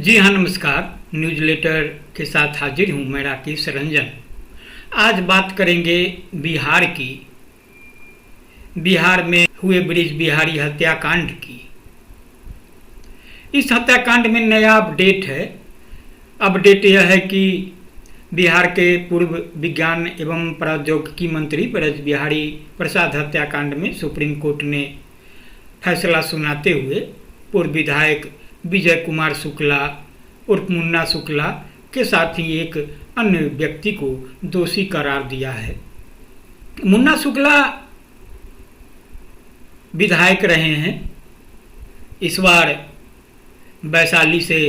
जी हाँ, नमस्कार। News letter के साथ हाजिर हूँ मैं राकेश रंजन। आज बात करेंगे बिहार की। बिहार में हुए ब्रिज बिहारी हत्याकांड की। इस हत्याकांड में नया अपडेट है। अपडेट यह है कि बिहार के पूर्व विज्ञान एवं प्रौद्योगिकी मंत्री ब्रज बिहारी प्रसाद हत्याकांड में सुप्रीम कोर्ट ने फैसला सुनाते हुए पूर्व विधायक विजय कुमार शुक्ला उर्फ मुन्ना शुक्ला के साथ ही एक अन्य व्यक्ति को दोषी करार दिया है। मुन्ना शुक्ला विधायक रहे हैं। इस बार वैशाली से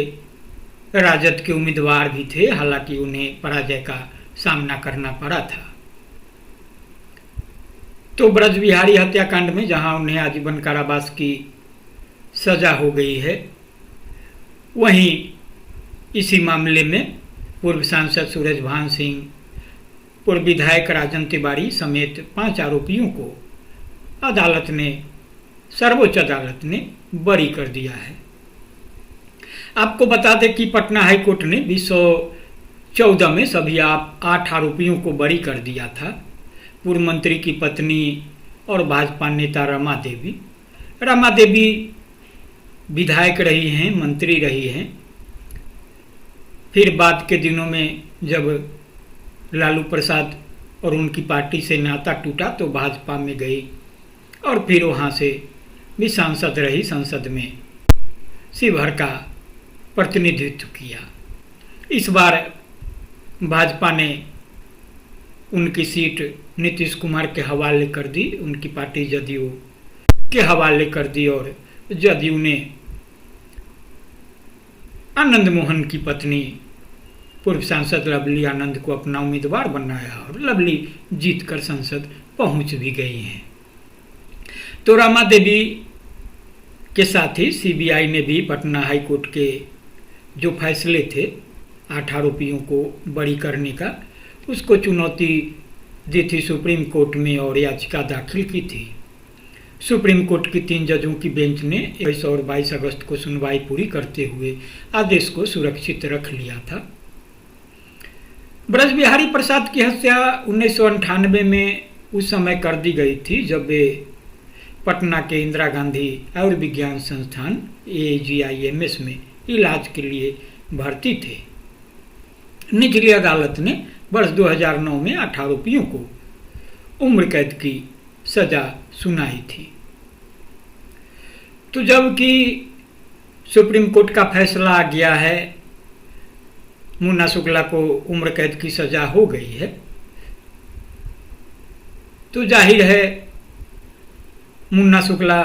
राजद के उम्मीदवार भी थे, हालांकि उन्हें पराजय का सामना करना पड़ा था। तो ब्रज बिहारी हत्याकांड में जहां उन्हें आजीवन कारावास की सजा हो गई है, वहीं इसी मामले में पूर्व सांसद सूरजभान सिंह, पूर्व विधायक राजन तिवारी समेत 5 आरोपियों को सर्वोच्च अदालत ने बरी कर दिया है। आपको बता दें कि पटना हाई कोर्ट ने 2014 में सभी 8 आरोपियों को बरी कर दिया था। पूर्व मंत्री की पत्नी और भाजपा नेता रमा देवी विधायक रही हैं, मंत्री रही हैं। फिर बाद के दिनों में जब लालू प्रसाद और उनकी पार्टी से नाता टूटा तो भाजपा में गई और फिर वहाँ से भी सांसद रही, संसद में शिवहर का प्रतिनिधित्व किया। इस बार भाजपा ने उनकी सीट नीतीश कुमार के हवाले कर दी, उनकी पार्टी जदयू के हवाले कर दी और जदयू ने आनंद मोहन की पत्नी पूर्व सांसद लवली आनंद को अपना उम्मीदवार बनाया और लवली जीतकर संसद पहुंच भी गई हैं। तो रमा देवी के साथ ही सीबीआई ने भी पटना हाई कोर्ट के जो फैसले थे 8 आरोपियों को बरी करने का, उसको चुनौती दी थी सुप्रीम कोर्ट में और याचिका दाखिल की थी। सुप्रीम कोर्ट की 3 जजों की बेंच ने 21 और 22 अगस्त को सुनवाई पूरी करते हुए आदेश को सुरक्षित रख लिया था। ब्रज बिहारी प्रसाद की हत्या 1998 में उस समय कर दी गई थी जब वे पटना के इंदिरा गांधी आयुर्विज्ञान संस्थान AGIMS में इलाज के लिए भर्ती थे। निचली अदालत ने वर्ष 2009 में 8 आरोपियों को उम्र कैद की सजा सुनाई थी। तो जबकि सुप्रीम कोर्ट का फैसला आ गया है, मुन्ना शुक्ला को उम्र कैद की सजा हो गई है, तो जाहिर है मुन्ना शुक्ला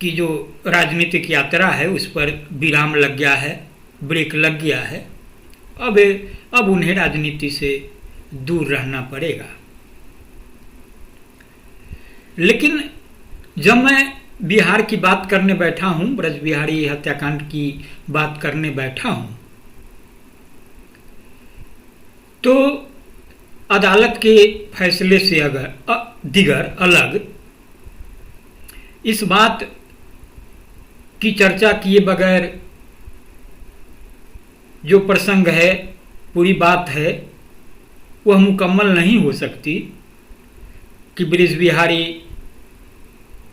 की जो राजनीतिक यात्रा है उस पर विराम लग गया है, ब्रेक लग गया है। अब उन्हें राजनीति से दूर रहना पड़ेगा। लेकिन जब मैं बिहार की बात करने बैठा हूं, ब्रज बिहारी हत्याकांड की बात करने बैठा हूं, तो अदालत के फैसले से दिगर अलग इस बात की चर्चा किए बगैर जो प्रसंग है, पूरी बात है, वह मुकम्मल नहीं हो सकती कि ब्रज बिहारी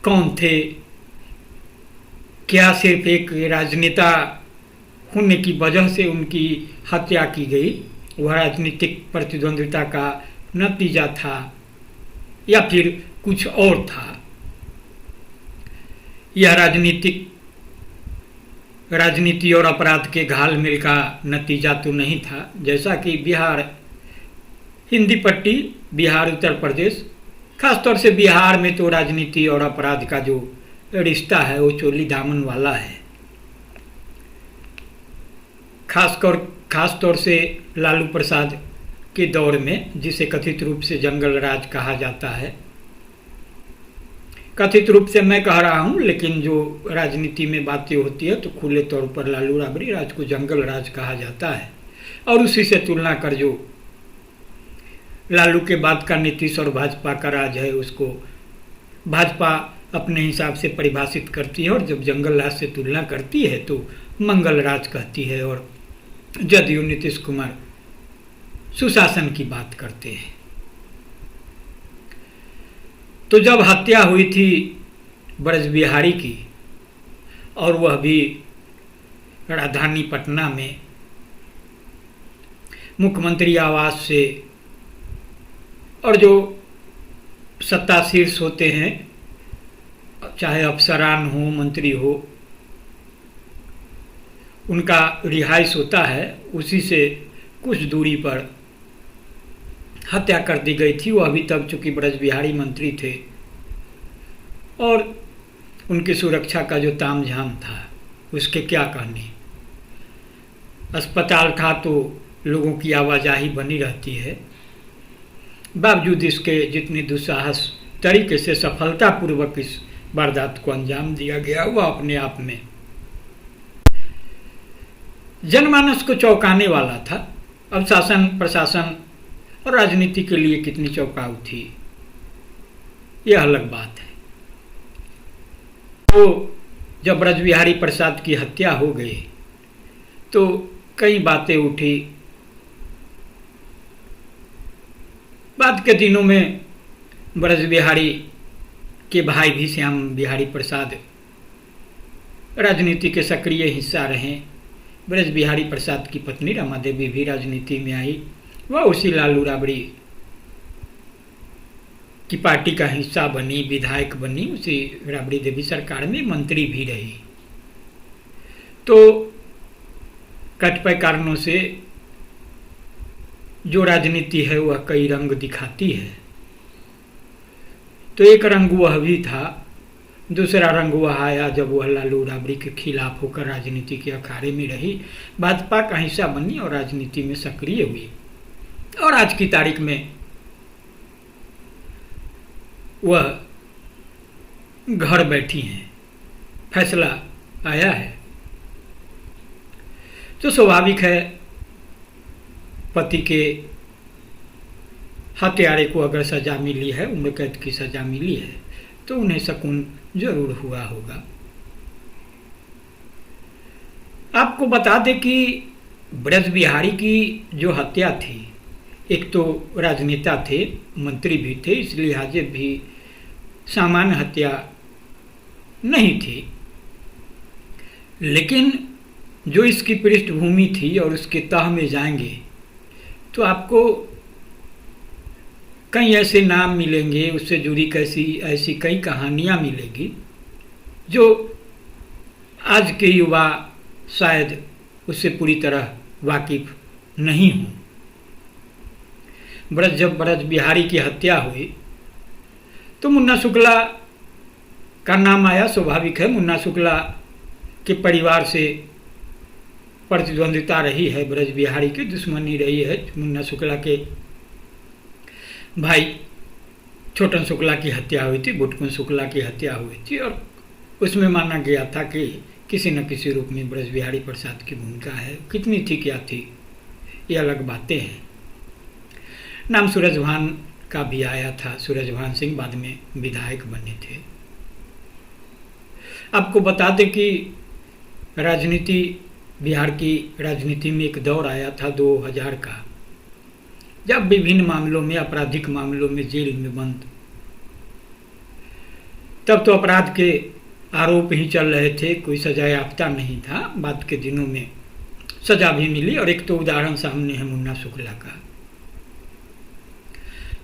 कौन थे। क्या सिर्फ एक राजनेता होने की वजह से उनकी हत्या की गई, वह राजनीतिक प्रतिद्वंद्विता का नतीजा था या फिर कुछ और था? यह राजनीति और अपराध के घालमेल का नतीजा तो नहीं था। जैसा कि बिहार, हिंदी पट्टी, बिहार, उत्तर प्रदेश, खासतौर से बिहार में तो राजनीति और अपराध का जो रिश्ता है वो चोली दामन वाला है। खासतौर से लालू प्रसाद के दौर में, जिसे कथित रूप से जंगल राज कहा जाता है। कथित रूप से मैं कह रहा हूँ, लेकिन जो राजनीति में बातें होती है तो खुले तौर पर लालू राबड़ी राज को जंगल राज कहा जाता है। और उसी से तुलना कर जो लालू के बाद का नीतीश और भाजपा का राज है, उसको भाजपा अपने हिसाब से परिभाषित करती है और जब जंगल राज से तुलना करती है तो मंगल राज कहती है और जदयू नीतीश कुमार सुशासन की बात करते हैं। तो जब हत्या हुई थी ब्रज बिहारी की, और वह भी राजधानी पटना में मुख्यमंत्री आवास से, और जो सत्ता शीर्ष होते हैं, चाहे अफसरान हो मंत्री हो, उनका रिहाइश होता है, उसी से कुछ दूरी पर हत्या कर दी गई थी। वो अभी तक चूंकि ब्रज बिहारी मंत्री थे और उनकी सुरक्षा का जो तामझाम था उसके क्या कहने। अस्पताल था तो लोगों की आवाजाही बनी रहती है, बावजूद इसके जितनी दुस्साहस तरीके से सफलतापूर्वक इस वारदात को अंजाम दिया गया, वह अपने आप में जनमानस को चौंकाने वाला था। अब शासन प्रशासन और राजनीति के लिए कितनी चौंकाऊ थी, यह अलग बात है। तो जब ब्रज बिहारी प्रसाद की हत्या हो गई तो कई बातें उठी। बाद के दिनों में ब्रज बिहारी के भाई भी श्याम बिहारी प्रसाद राजनीति के सक्रिय हिस्सा रहे। ब्रज बिहारी प्रसाद की पत्नी रमा देवी भी राजनीति में आई, वह उसी लालू राबड़ी की पार्टी का हिस्सा बनी, विधायक बनी, उसी राबड़ी देवी सरकार में मंत्री भी रही। तो कतिपय कारणों से जो राजनीति है वह कई रंग दिखाती है। तो एक रंग वह भी था, दूसरा रंग वह आया जब वह लालू राबड़ी के खिलाफ होकर राजनीति के अखाड़े में रही, भाजपा का हिस्सा बनी और राजनीति में सक्रिय हुई। और आज की तारीख में वह घर बैठी हैं, फैसला आया है। तो स्वाभाविक है, पति के हत्यारे को अगर सजा मिली है, उम्र कैद की सजा मिली है, तो उन्हें सुकून जरूर हुआ होगा। आपको बता दें कि ब्रज बिहारी की जो हत्या थी, एक तो राजनेता थे, मंत्री भी थे, इस लिहाजे भी सामान्य हत्या नहीं थी। लेकिन जो इसकी पृष्ठभूमि थी और उसके तह में जाएंगे तो आपको कई ऐसे नाम मिलेंगे, उससे जुड़ी ऐसी कई कहानियाँ मिलेगी जो आज के युवा शायद उससे पूरी तरह वाकिफ नहीं हों। जब ब्रज बिहारी की हत्या हुई तो मुन्ना शुक्ला का नाम आया। स्वाभाविक है, मुन्ना शुक्ला के परिवार से प्रतिद्वंदिता रही है, ब्रज बिहारी की दुश्मनी रही है। मुन्ना शुक्ला के भाई छोटन शुक्ला की हत्या हुई थी, बुटकुन शुक्ला की हत्या हुई थी, और उसमें माना गया था कि किसी न किसी रूप में ब्रज बिहारी प्रसाद की भूमिका है। कितनी थी, क्या थी, ये अलग बातें हैं। नाम सूरजभान का भी आया था, सूरजभान सिंह बाद में विधायक बने थे। आपको बता दें कि राजनीति, बिहार की राजनीति में एक दौर आया था 2000 का, जब विभिन्न मामलों में, आपराधिक मामलों में जेल में बंद, तब तो अपराध के आरोप ही चल रहे थे, कोई सजा याफ्ता नहीं था। बाद के दिनों में सजा भी मिली, और एक तो उदाहरण सामने है मुन्ना शुक्ला का।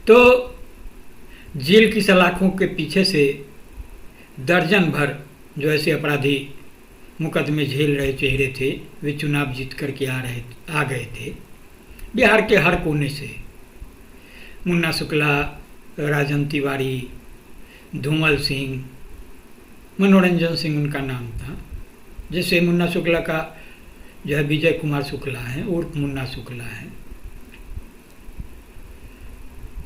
तो जेल की सलाखों के पीछे से दर्जन भर जो ऐसे अपराधी मुकदमे झेल रहे चेहरे थे, वे चुनाव जीत करके आ गए थे बिहार के हर कोने से। मुन्ना शुक्ला, राजन तिवारी, धूमल सिंह, मनोरंजन सिंह उनका नाम था। जैसे मुन्ना शुक्ला का जो है विजय कुमार शुक्ला है, उर्फ मुन्ना शुक्ला है।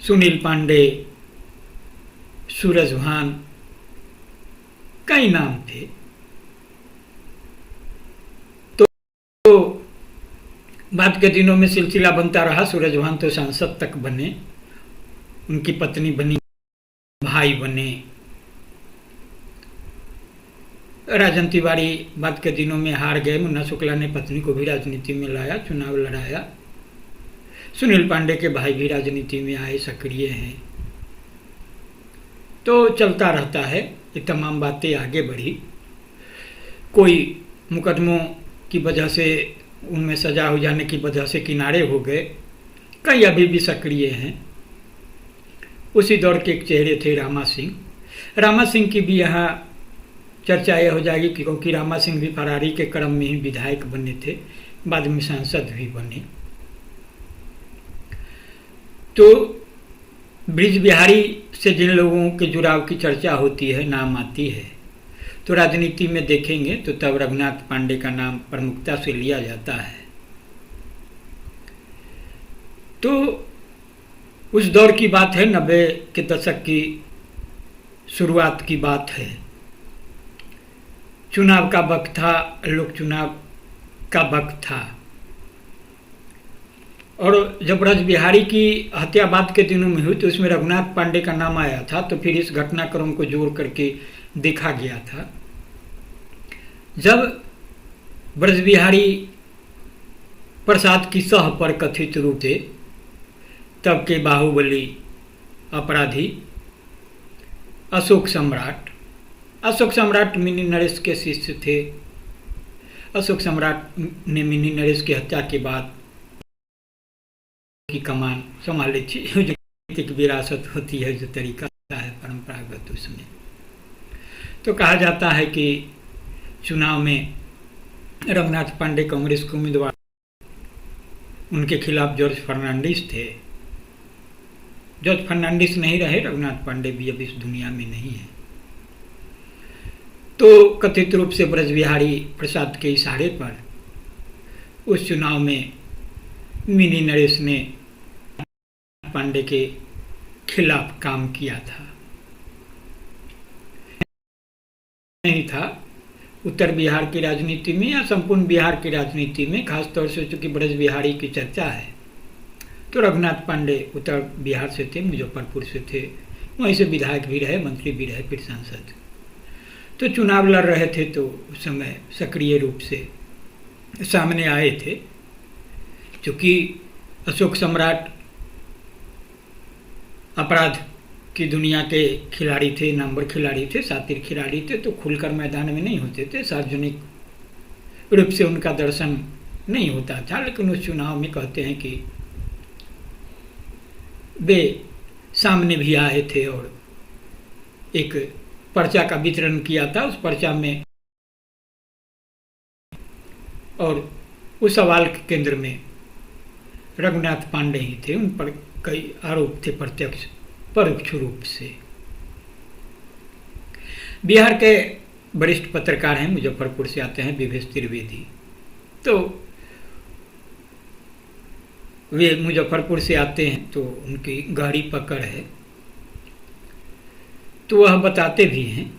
सुनील पांडे, सूरजभान, कई नाम थे। तो बाद के दिनों में सिलसिला बनता रहा। सूरजभान तो सांसद तक बने, उनकी पत्नी बनी, भाई बने, राजनीतिवादी के दिनों में हार गए। मुन्ना शुक्ला ने पत्नी को भी राजनीति में लाया, चुनाव लड़ाया। सुनील पांडे के भाई भी राजनीति में आए, सक्रिय हैं। तो चलता रहता है, ये तमाम बातें आगे बढ़ी। कोई मुकदमों की वजह से, उनमें सजा हो जाने की वजह से किनारे हो गए, कई अभी भी सक्रिय हैं। उसी दौर के एक चेहरे थे रामा सिंह। रामा सिंह की भी यहाँ चर्चा यह हो जाएगी क्योंकि रामा सिंह भी फरारी के क्रम में ही विधायक बने थे, बाद में सांसद भी बने। तो ब्रिज बिहारी से जिन लोगों के जुड़ाव की चर्चा होती है, नाम आती है, तो राजनीति में देखेंगे तो तब रघुनाथ पांडे का नाम प्रमुखता से लिया जाता है। तो उस दौर की बात है, 90 के दशक की शुरुआत की बात है। चुनाव का वक्त था, लोक चुनाव का वक्त था। और जब ब्रज बिहारी की हत्या बाद के दिनों में हुई तो उसमें रघुनाथ पांडे का नाम आया था। तो फिर इस घटनाक्रम को जोड़ करके देखा गया था। जब ब्रज बिहारी प्रसाद की सह पर कथित रूप से तब के बाहुबली अपराधी अशोक सम्राट मिनी नरेश के शिष्य थे। अशोक सम्राट ने मिनी नरेश की हत्या के बाद की कमान संभाली थी। जो एक विरासत होती है, जो तरीका है परंपरागत, उसमें तो कहा जाता है कि चुनाव में रघुनाथ पांडे कांग्रेस के उम्मीदवार, उनके खिलाफ जॉर्ज फर्नांडिस थे। जॉर्ज फर्नांडिस नहीं रहे, रघुनाथ पांडे भी अब इस दुनिया में नहीं है। तो कथित रूप से ब्रज बिहारी प्रसाद के इशारे पर उस चुनाव में मिनी नरेश ने पांडे के खिलाफ काम किया था। नहीं था उत्तर बिहार की राजनीति में या संपूर्ण बिहार की राजनीति में, खासतौर से चूंकि ब्रज बिहारी की चर्चा है, तो रघुनाथ पांडे उत्तर बिहार से थे, मुजफ्फरपुर से थे, वहीं से विधायक भी रहे, मंत्री भी रहे, फिर सांसद। तो चुनाव लड़ रहे थे, तो उस समय सक्रिय रूप से सामने आए थे। चूँकि अशोक सम्राट अपराध की दुनिया के खिलाड़ी थे, नंबर खिलाड़ी थे, शातिर खिलाड़ी थे, तो खुलकर मैदान में नहीं होते थे, सार्वजनिक रूप से उनका दर्शन नहीं होता था। लेकिन उस चुनाव में कहते हैं कि वे सामने भी आए थे और एक पर्चा का वितरण किया था। उस पर्चा में और उस सवाल के केंद्र में रघुनाथ पांडे ही थे। उन पर कई आरोप थे, प्रत्यक्ष परोक्ष रूप से। बिहार के वरिष्ठ पत्रकार हैं, मुजफ्फरपुर से आते हैं, विवेश त्रिवेदी। तो वे मुजफ्फरपुर से आते हैं, तो उनकी गहरी पकड़ है, तो वह बताते भी हैं।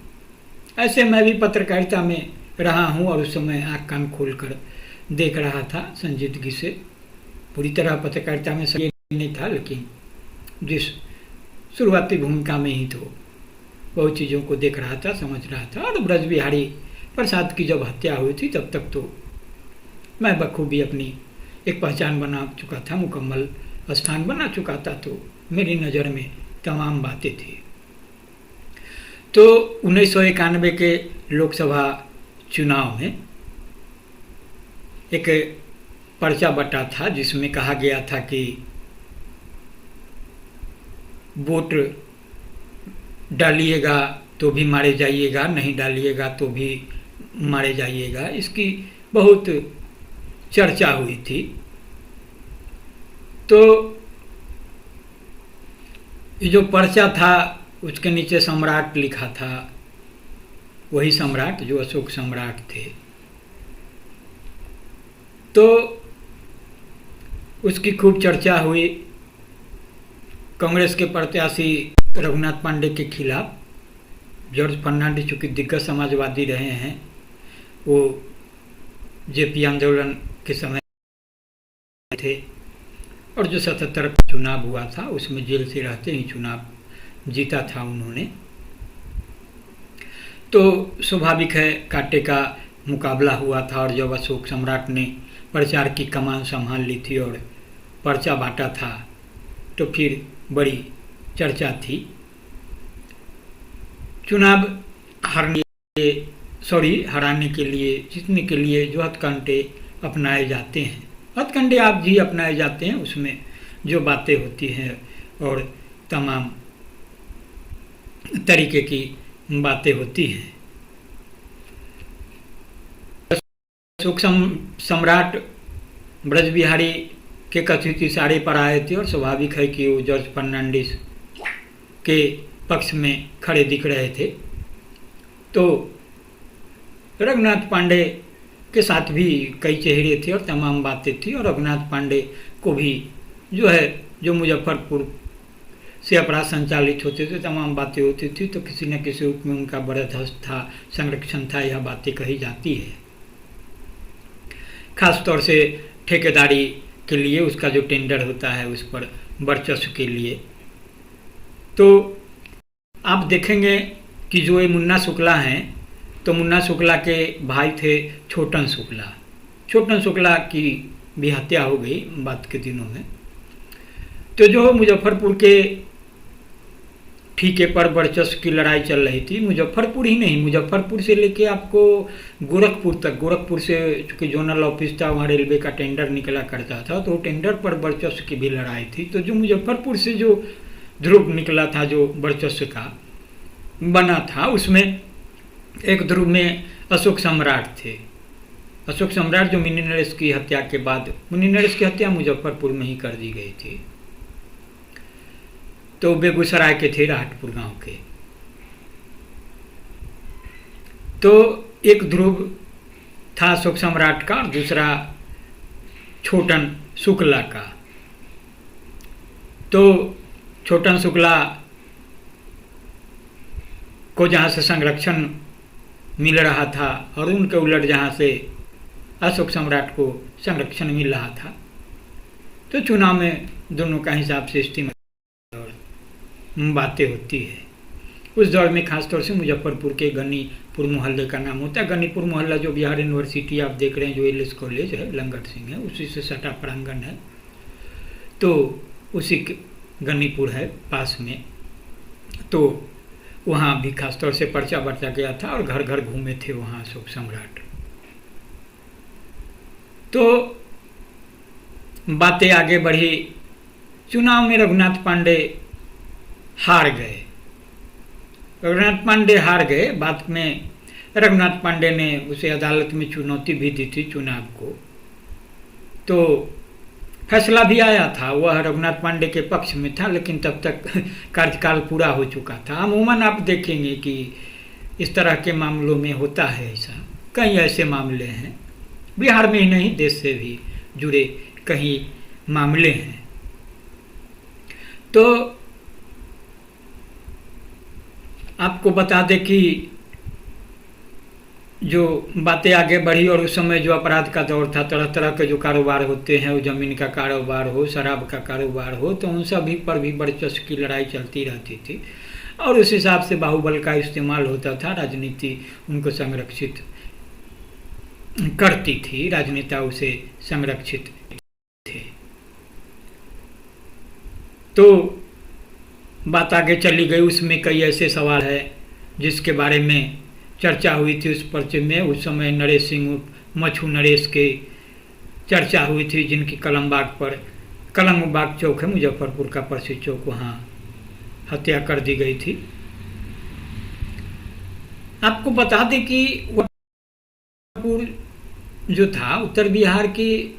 ऐसे मैं भी पत्रकारिता में रहा हूं और उस समय आँख कान खोलकर देख रहा था संजीदगी से। पूरी तरह पत्रकारिता में सही नहीं था, लेकिन जिस शुरुआती भूमिका में ही तो बहुत चीज़ों को देख रहा था, समझ रहा था। और ब्रज बिहारी प्रसाद की जब हत्या हुई थी, तब तक तो मैं बखूबी अपनी एक पहचान बना चुका था, मुकम्मल स्थान बना चुका था। तो मेरी नज़र में तमाम बातें थी। तो 1991 के लोकसभा चुनाव में एक पर्चा बटा था, जिसमें कहा गया था कि वोट डालिएगा तो भी मारे जाइएगा, नहीं डालिएगा तो भी मारे जाइएगा। इसकी बहुत चर्चा हुई थी। तो ये जो पर्चा था, उसके नीचे सम्राट लिखा था, वही सम्राट जो अशोक सम्राट थे। तो उसकी खूब चर्चा हुई। कांग्रेस के प्रत्याशी रघुनाथ पांडे के खिलाफ जॉर्ज फर्नांडिस, चूँकि दिग्गज समाजवादी रहे हैं, वो जेपी आंदोलन के समय थे, और जो 77 चुनाव हुआ था उसमें जेल से रहते ही चुनाव जीता था उन्होंने। तो स्वाभाविक है कांटे का मुकाबला हुआ था, और जब अशोक सम्राट ने प्रचार की कमान संभाल ली थी और पर्चा बांटा था तो फिर बड़ी चर्चा थी। चुनाव हराने के लिए, जीतने के लिए जो हथकंडे अपनाए जाते हैं, हथकंडे आप भी अपनाए जाते हैं, उसमें जो बातें होती हैं और तमाम तरीके की बातें होती हैं। अशोक सम्राट ब्रज बिहारी के कथित इशारे पर आए थे और स्वाभाविक है कि वो जॉर्ज फर्नांडिस के पक्ष में खड़े दिख रहे थे। तो रघुनाथ पांडे के साथ भी कई चेहरे थे और तमाम बातें थी, और रघुनाथ पांडे को भी जो मुजफ्फरपुर से अपराध संचालित होते थे, तमाम बातें होती थी, तो किसी न किसी रूप में उनका बरदस्त था, संरक्षण था, यह बातें कही जाती है। खास तौर से ठेकेदारी के लिए उसका जो टेंडर होता है उस पर वर्चस्व के लिए। तो आप देखेंगे कि जो ये मुन्ना शुक्ला हैं, तो मुन्ना शुक्ला के भाई थे छोटन शुक्ला। छोटन शुक्ला की भी हत्या हो गई बात के दिनों में। तो जो मुजफ्फरपुर के ठीके पर वर्चस्व की लड़ाई चल रही थी, मुजफ्फरपुर ही नहीं, मुजफ्फरपुर से लेके आपको गोरखपुर तक, गोरखपुर से चूँकि जोनल ऑफिस था, वहाँ रेलवे का टेंडर निकला करता था, तो टेंडर पर वर्चस्व की भी लड़ाई थी। तो जो मुजफ्फरपुर से जो ध्रुव निकला था, जो वर्चस्व का बना था, उसमें एक ध्रुव में अशोक सम्राट थे। अशोक सम्राट जो मिनी नरेश की हत्या के बाद, मिनी नरेश की हत्या मुजफ्फरपुर में ही कर दी गई थी, तो बेगूसराय के थे, राहटपुर गांव के। तो एक ध्रुव था अशोक सम्राट का और दूसरा छोटन शुक्ला का। तो छोटन शुक्ला को जहाँ से संरक्षण मिल रहा था और उनके उलट जहाँ से अशोक सम्राट को संरक्षण मिल रहा था, तो चुनाव में दोनों का हिसाब से स्थिति बातें होती है। उस दौर में खासतौर से मुजफ्फरपुर के गनीपुर मोहल्ले का नाम होता है। गनीपुर मोहल्ला जो बिहार यूनिवर्सिटी आप देख रहे हैं, जो एलएस कॉलेज है, लंगट सिंह है, उसी से सटा प्रांगण है, तो उसी गनीपुर है पास में। तो वहाँ भी खासतौर से पर्चा बरता गया था और घर घर घूमे थे वहाँ अशोक सम्राट। तो बातें आगे बढ़ी। चुनाव में रघुनाथ पांडे हार गए। रघुनाथ पांडे हार गए। बाद में रघुनाथ पांडे ने उसे अदालत में चुनौती भी दी थी चुनाव को, तो फैसला भी आया था, वह रघुनाथ पांडे के पक्ष में था, लेकिन तब तक कार्यकाल पूरा हो चुका था। अमूमन आप देखेंगे कि इस तरह के मामलों में होता है ऐसा। कई ऐसे मामले हैं, बिहार में ही नहीं, देश से भी जुड़े कई मामले हैं। तो आपको बता दें कि जो बातें आगे बढ़ी और उस समय जो अपराध का दौर था, तरह तरह के जो कारोबार होते हैं, वो ज़मीन का कारोबार हो, शराब का कारोबार हो, तो उन सभी पर भी वर्चस्व की लड़ाई चलती रहती थी और उस हिसाब से बाहुबल का इस्तेमाल होता था। राजनीति उनको संरक्षित करती थी, राजनेता उसे संरक्षित थे। तो बात आगे चली गई। उसमें कई ऐसे सवाल है जिसके बारे में चर्चा हुई थी उस पर्चे में। उस समय नरेश सिंह मछू नरेश के चर्चा हुई थी, जिनकी कलमबाग चौक है मुजफ्फरपुर का प्रसिद्ध चौक, वहाँ हत्या कर दी गई थी। आपको बता दें कि मुजफ्फरपुर जो था उत्तर बिहार की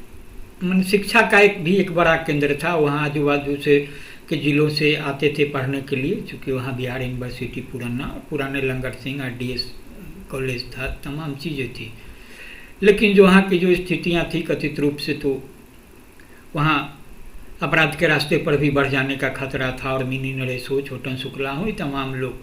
शिक्षा का एक बड़ा केंद्र था। वहाँ आजू बाजू से के जिलों से आते थे पढ़ने के लिए, चूँकि वहाँ बिहार यूनिवर्सिटी पुराने लंगट सिंह RDS कॉलेज था, तमाम चीज़ें थी। लेकिन जो वहाँ की जो स्थितियाँ थी कथित रूप से, तो वहाँ अपराध के रास्ते पर भी बढ़ जाने का खतरा था। और मिनी नरेश हो, छोटन शुक्ला हो, तमाम लोग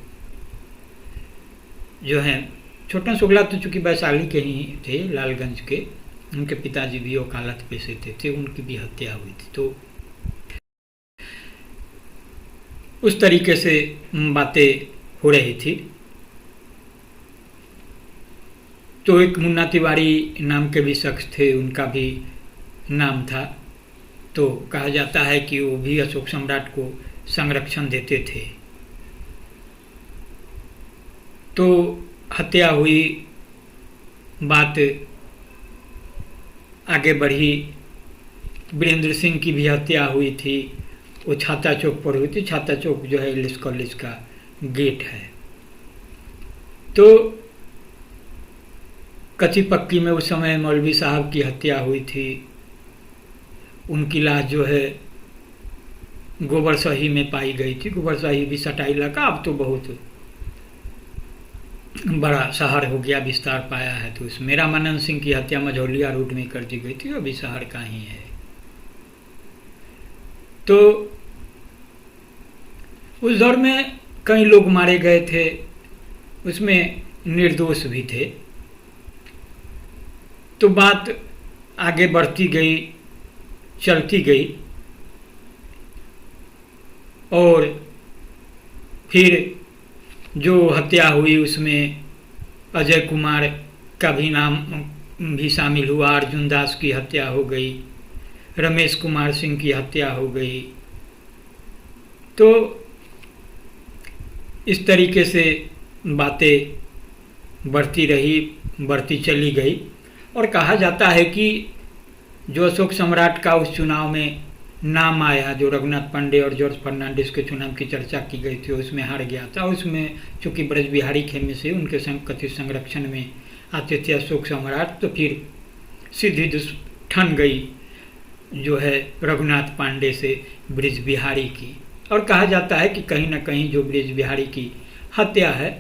जो हैं, छोटन शुक्ला तो चूँकि वैशाली के ही थे, लालगंज के, उनके पिताजी भी वकालत पेशे थे, उनकी भी हत्या हुई थी। तो उस तरीके से बातें हो रही थी। तो एक मुन्ना तिवारी नाम के भी शख्स थे, उनका भी नाम था। तो कहा जाता है कि वो भी अशोक सम्राट को संरक्षण देते थे। तो हत्या हुई, बात आगे बढ़ी। वीरेंद्र सिंह की भी हत्या हुई थी, वो छाता चौक पर हुई थी। छाता चौक जो है एलिस कॉलेज का गेट है। तो कच्ची पक्की में उस समय मौलवी साहब की हत्या हुई थी। उनकी लाश जो है गोबरसही में पाई गई थी। गोबरसही भी सटाई इलाका, अब तो बहुत बड़ा शहर हो गया, विस्तार पाया है। तो उसमें रामानंद सिंह की हत्या मझौलिया रोड में कर दी गई थी, अभी शहर का ही है। तो उस दौर में कई लोग मारे गए थे, उसमें निर्दोष भी थे। तो बात आगे बढ़ती गई, चलती गई, और फिर जो हत्या हुई उसमें अजय कुमार का भी नाम भी शामिल हुआ। अर्जुन दास की हत्या हो गई, रमेश कुमार सिंह की हत्या हो गई। तो इस तरीके से बातें बढ़ती रही, बढ़ती चली गई। और कहा जाता है कि जो अशोक सम्राट का उस चुनाव में नाम आया, जो रघुनाथ पांडे और जॉर्ज फर्नांडिस के चुनाव की चर्चा की गई थी, उसमें हार गया था। उसमें चूंकि ब्रज बिहारी खेमे से उनके कथित संरक्षण में आते थे अशोक सम्राट, तो फिर सीधी ठन गई जो है रघुनाथ पांडे से ब्रज बिहारी की। और कहा जाता है कि कहीं ना कहीं जो ब्रज बिहारी की हत्या है,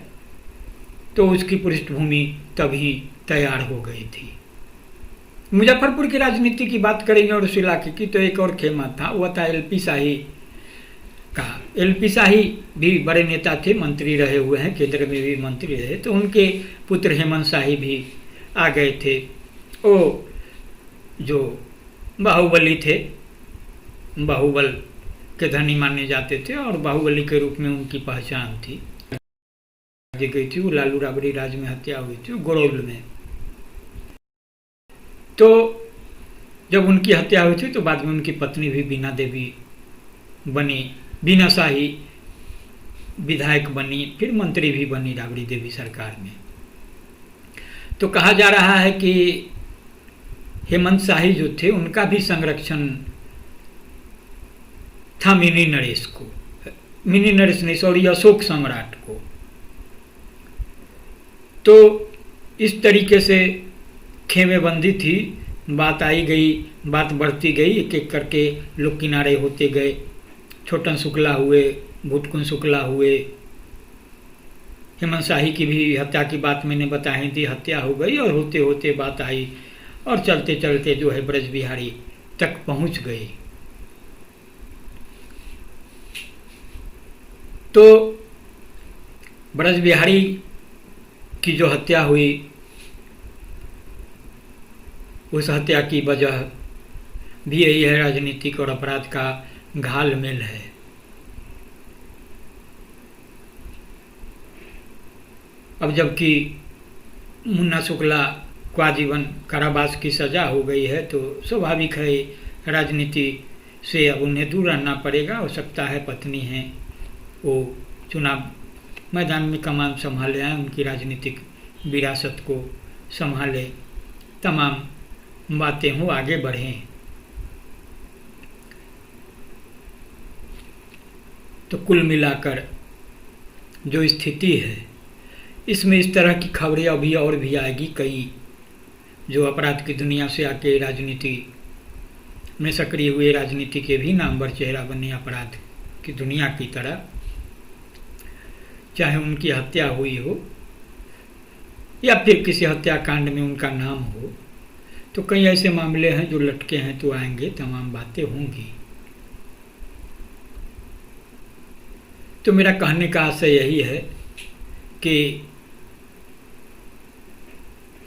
तो उसकी पृष्ठभूमि तभी तैयार हो गई थी। मुजफ्फरपुर की राजनीति की बात करेंगे और उस इलाके की, तो एक और खेमा था, वह था एलपी शाही का। एलपी शाही भी बड़े नेता थे, मंत्री रहे हुए हैं, केंद्र में भी मंत्री रहे। तो उनके पुत्र हेमंत शाही भी आ गए थे। वो जो बाहुबली थे, बाहुबल के धनी माने जाते थे, और बाहुबली के रूप में उनकी पहचान थी। दी गई थी, वो लालू राबड़ी राज में हत्या हुई थी, गोरौल में। तो जब उनकी हत्या हुई थी, तो बाद में उनकी पत्नी भी बीना देवी बनी, बीना शाही विधायक बनी, फिर मंत्री भी बनी राबड़ी देवी सरकार में। तो कहा जा रहा है कि हेमंत शाही जो थे, उनका भी संरक्षण था मिनी नरेश को, मिनी नरेश नहीं सॉरी, अशोक सम्राट को। तो इस तरीके से खेमेबंदी थी, बात आई गई, बात बढ़ती गई, एक एक करके लोग किनारे होते गए। छोटन शुक्ला हुए, भुटकुन शुक्ला हुए, हेमंत शाही की भी हत्या की बात मैंने बताई थी, हत्या हो गई, और होते होते बात आई, और चलते चलते जो है ब्रज बिहारी तक पहुंच गई। तो ब्रज बिहारी की जो हत्या हुई, उस हत्या की वजह भी यही है, राजनीतिक और अपराध का घालमेल है। अब जबकि मुन्ना शुक्ला को आजीवन कारावास की सजा हो गई है, तो स्वाभाविक है राजनीति से अब उन्हें दूर रहना पड़ेगा। हो सकता है पत्नी है वो चुनाव मैदान में कमान संभाले आए, उनकी राजनीतिक विरासत को संभाले, तमाम बातें हो, आगे बढ़ें। तो कुल मिलाकर जो स्थिति है, इसमें इस तरह की खबरें अभी और भी आएगी। कई जो अपराध की दुनिया से आके राजनीति में सक्रिय हुए, राजनीति के भी नामवर चेहरा बने अपराध की दुनिया की तरह, चाहे उनकी हत्या हुई हो या फिर किसी हत्याकांड में उनका नाम हो, तो कई ऐसे मामले हैं जो लटके हैं, तो आएंगे, तमाम बातें होंगी। तो मेरा कहने का आशय यही है कि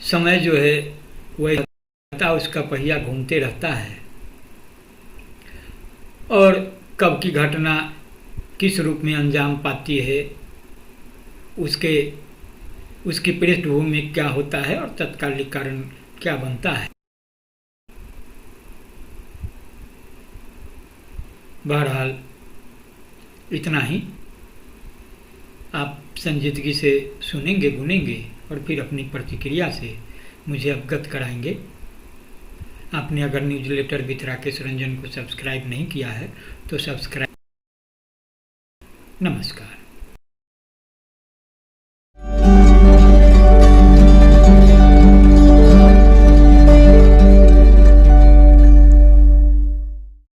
समय जो है वह उसका पहिया घूमते रहता है, और कब की घटना किस रूप में अंजाम पाती है, उसके उसकी पृष्ठभूमि में क्या होता है और तत्कालिक कारण क्या बनता है। बहरहाल इतना ही। आप संजीदगी से सुनेंगे, गुनेंगे और फिर अपनी प्रतिक्रिया से मुझे अवगत कराएंगे। आपने अगर न्यूज़लेटर विद राकेश रंजन को सब्सक्राइब नहीं किया है तो सब्सक्राइब। नमस्कार।